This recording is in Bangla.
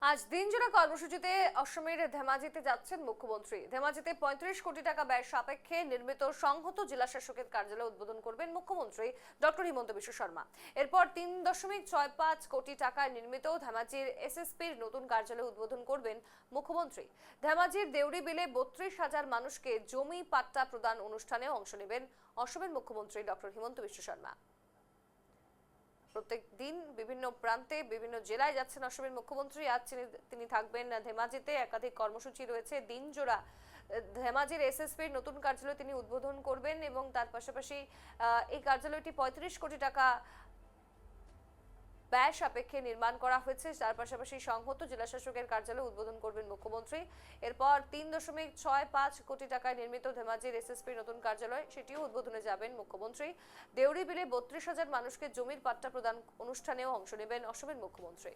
আজ দিনজোড়া কর্মসূচিতে অসমের ধেমাজিতে যাচ্ছেন মুখ্যমন্ত্রী। ধেমাজিতে ৩৫ কোটি টাকা ব্যয় সাপেক্ষে নির্মিত সংহত জেলা শাসকের কার্যালয় উদ্বোধন করবেন মুখ্যমন্ত্রী ডক্টর হিমন্ত বিশ্ব শর্মা। এরপর ৩.৬৫ কোটি টাকায় নির্মিত ধেমাজির এসএসপির নতুন কার্যালয় উদ্বোধন করবেন মুখ্যমন্ত্রী। ধেমাজির দেউরি বিলে ৩২,০০০ মানুষকে জমি পাট্টা প্রদান অনুষ্ঠানে অংশ নেবেন অসমের মুখ্যমন্ত্রী ডক্টর হিমন্ত বিশ্ব শর্মা। প্রত্যেক দিন বিভিন্ন প্রান্তে বিভিন্ন জেলায় যাচ্ছেন অসমের মুখ্যমন্ত্রী। আজ তিনি থাকবেন ধেমাজিতে। একাধিক কর্মসূচি রয়েছে দিনজোড়া। ধেমাজির এসএসপির নতুন কার্যালয় তিনি উদ্বোধন করবেন এবং তার পাশাপাশি এই কার্যালয়টি ৩৫ কোটি টাকা ব্যয় সাপেক্ষে নির্মাণ করা হয়েছে। তার পাশাপাশি সংহত জেলা শাসকের কার্যালয় উদ্বোধন করবেন মুখ্যমন্ত্রী। এরপর ৩.৬৫ কোটি টাকায় নির্মিত ধেমাজির এসএসপির নতুন কার্যালয় সেটিও উদ্বোধনে যাবেন মুখ্যমন্ত্রী। দেউরি বিলে ৩২,০০০ মানুষকে জমির পাট্টা প্রদান অনুষ্ঠানেও অংশ নেবেন অসমের মুখ্যমন্ত্রী।